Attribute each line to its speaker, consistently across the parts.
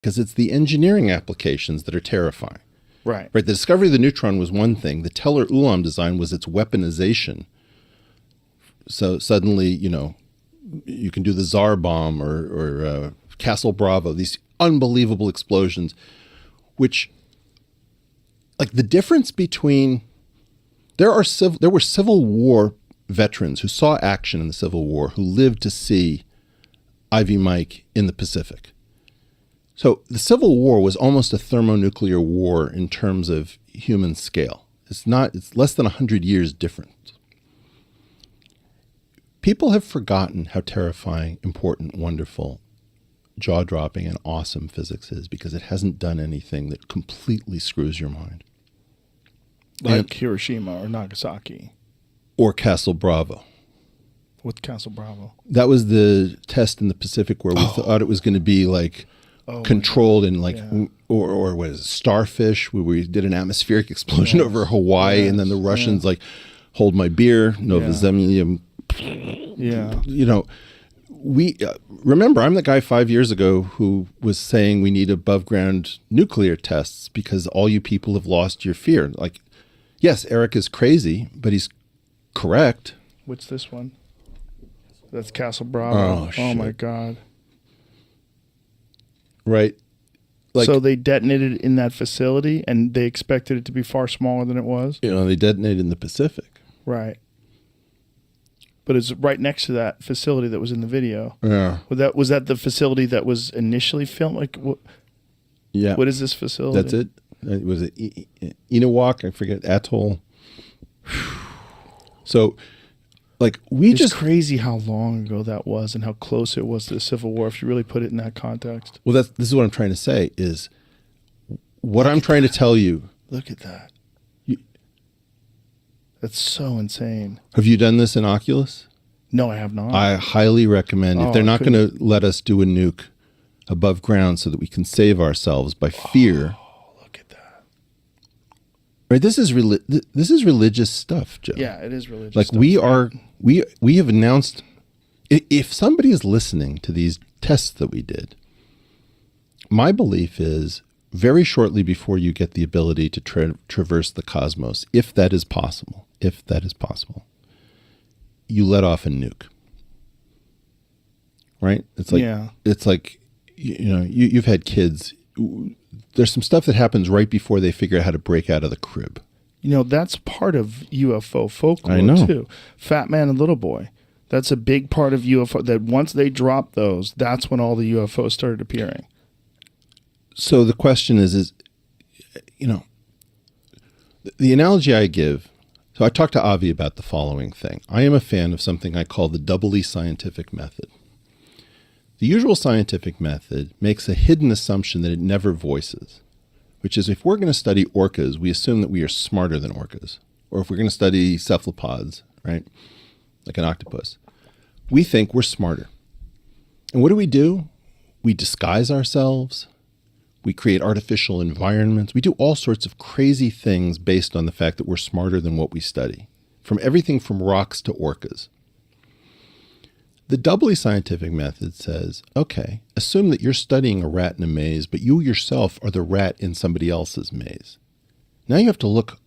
Speaker 1: because it's the engineering applications that are terrifying.
Speaker 2: Right.
Speaker 1: Right. The discovery of the neutron was one thing. The Teller-Ulam design was its weaponization. So suddenly, you can do the Tsar bomb or Castle Bravo, these unbelievable explosions, which, like, the difference between there were Civil War veterans who saw action in the Civil War who lived to see Ivy Mike in the Pacific. So the Civil War was almost a thermonuclear war in terms of human scale. It's less than 100 years different. People have forgotten how terrifying, important, wonderful, jaw-dropping, and awesome physics is because it hasn't done anything that completely screws your mind.
Speaker 2: Like Hiroshima or Nagasaki.
Speaker 1: Or Castle Bravo.
Speaker 2: With Castle Bravo.
Speaker 1: That was the test in the Pacific where we thought it was going to be like controlled and like, or what is it, Starfish, where we did an atmospheric explosion over Hawaii, and then the Russians like, hold my beer, Nova Zemlya.
Speaker 2: Yeah.
Speaker 1: We remember, I'm the guy 5 years ago who was saying we need above ground nuclear tests because all you people have lost your fear. Like, yes, Eric is crazy, but he's correct.
Speaker 2: What's this one? That's Castle Bravo. Oh my God.
Speaker 1: Right. Like,
Speaker 2: so they detonated in that facility and they expected it to be far smaller than it was?
Speaker 1: They detonated in the Pacific.
Speaker 2: Right. But it's right next to that facility that was in the video.
Speaker 1: Yeah.
Speaker 2: Was that the facility that was initially filmed? Like, what?
Speaker 1: Yeah.
Speaker 2: What is this facility?
Speaker 1: That's it. It was Inawak, I forget, Atoll. So, like,
Speaker 2: it's crazy how long ago that was and how close it was to the Civil War, if you really put it in that context.
Speaker 1: Well, this is what I'm trying to say is what I'm trying to tell you.
Speaker 2: Look at that. That's so insane.
Speaker 1: Have you done this in Oculus?
Speaker 2: No, I have not.
Speaker 1: I highly recommend. If they're not going to let us do a nuke above ground so that we can save ourselves by fear.
Speaker 2: Oh, look at that.
Speaker 1: Right, this is religious stuff, Joe.
Speaker 2: Yeah, it is religious
Speaker 1: like
Speaker 2: stuff.
Speaker 1: We have announced, if somebody is listening to these tests that we did, my belief is very shortly before you get the ability to traverse the cosmos, if that is possible, you let off a nuke. Right? It's like, you've had kids. There's some stuff that happens right before they figure out how to break out of the crib.
Speaker 2: That's part of UFO folklore,
Speaker 1: I know.
Speaker 2: too. Fat Man and Little Boy. That's a big part of UFO. That once they dropped those, that's when all the UFOs started appearing.
Speaker 1: So the question is, the analogy I give, so I talked to Avi about the following thing. I am a fan of something I call the doubly scientific method. The usual scientific method makes a hidden assumption that it never voices, which is if we're going to study orcas, we assume that we are smarter than orcas. Or if we're going to study cephalopods, right, like an octopus, we think we're smarter. And what do? We disguise ourselves. We create artificial environments. We do all sorts of crazy things based on the fact that we're smarter than what we study, from everything from rocks to orcas. The doubly scientific method says, okay, assume that you're studying a rat in a maze, but you yourself are the rat in somebody else's maze. Now you have to look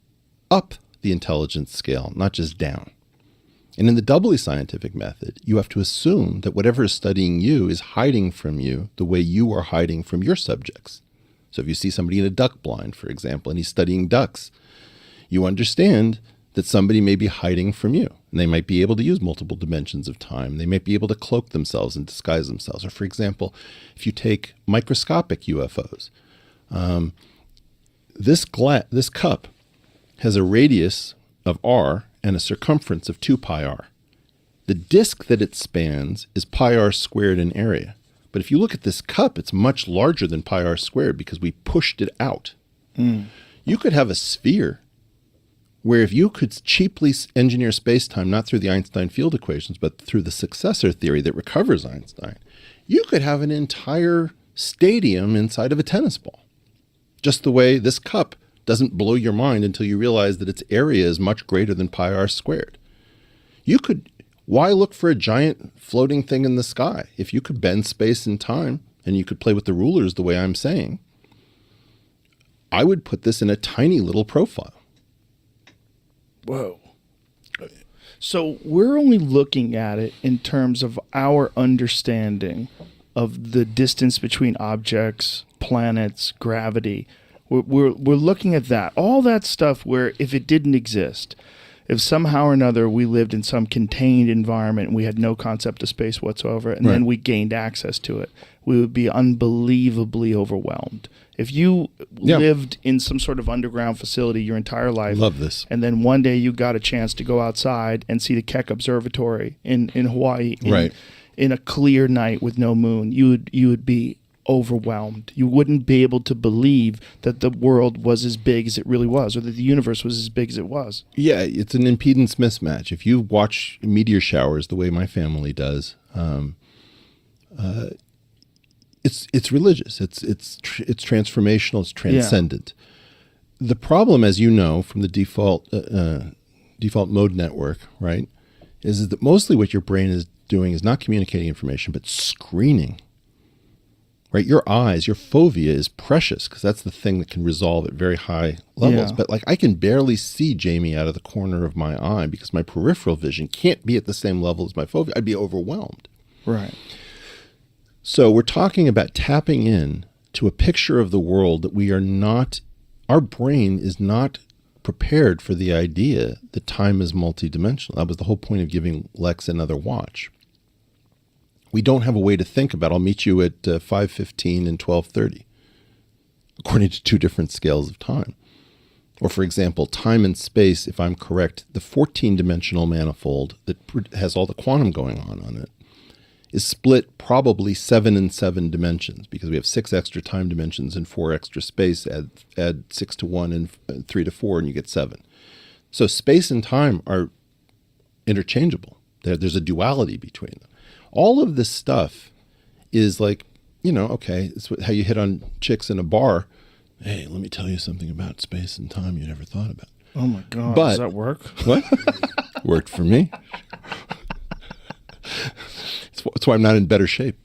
Speaker 1: up the intelligence scale, not just down. And in the doubly scientific method, you have to assume that whatever is studying you is hiding from you the way you are hiding from your subjects. So if you see somebody in a duck blind, for example, and he's studying ducks, you understand that somebody may be hiding from you. And they might be able to use multiple dimensions of time. They might be able to cloak themselves and disguise themselves. Or for example, if you take microscopic UFOs, this cup has a radius of r and a circumference of 2 pi r. The disk that it spans is pi r squared in area. But if you look at this cup, it's much larger than pi r squared because we pushed it out. You could have a sphere where if you could cheaply engineer space-time, not through the Einstein field equations, but through the successor theory that recovers Einstein, you could have an entire stadium inside of a tennis ball. Just the way this cup doesn't blow your mind until you realize that its area is much greater than pi r squared. Why look for a giant floating thing in the sky? If you could bend space and time, and you could play with the rulers the way I'm saying, I would put this in a tiny little profile.
Speaker 2: Whoa. So we're only looking at it in terms of our understanding of the distance between objects, planets, gravity. We're looking at that. All that stuff where if it didn't exist, if somehow or another we lived in some contained environment and we had no concept of space whatsoever, and then we gained access to it, we would be unbelievably overwhelmed. If you lived in some sort of underground facility your entire life,
Speaker 1: love this,
Speaker 2: and then one day you got a chance to go outside and see the Keck Observatory in Hawaii in a clear night with no moon, you would be overwhelmed. You wouldn't be able to believe that the world was as big as it really was, or that the universe was as big as it was.
Speaker 1: Yeah, it's an impedance mismatch. If you watch meteor showers the way my family does, it's religious. It's transformational. It's transcendent. Yeah. The problem, as you know, from the default mode network, right, is that mostly what your brain is doing is not communicating information, but screening. Right, your eyes, your fovea is precious because that's the thing that can resolve at very high levels. Yeah. But like, I can barely see Jamie out of the corner of my eye because my peripheral vision can't be at the same level as my fovea. I'd be overwhelmed.
Speaker 2: Right.
Speaker 1: So we're talking about tapping in to a picture of the world that we are not. Our brain is not prepared for the idea that time is multidimensional. That was the whole point of giving Lex another watch. We don't have a way to think about, I'll meet you at 5:15 and 12:30, according to two different scales of time. Or, for example, time and space, if I'm correct, the 14-dimensional manifold that has all the quantum going on it is split probably 7 and 7 dimensions, because we have 6 extra time dimensions and 4 extra space. Add 6 to 1 and 3 to 4, and you get 7. So space and time are interchangeable. There's a duality between them. All of this stuff is like, okay, it's how you hit on chicks in a bar. Hey, let me tell you something about space and time you never thought about.
Speaker 2: Oh my God, does that work?
Speaker 1: What? Worked for me. That's why I'm not in better shape.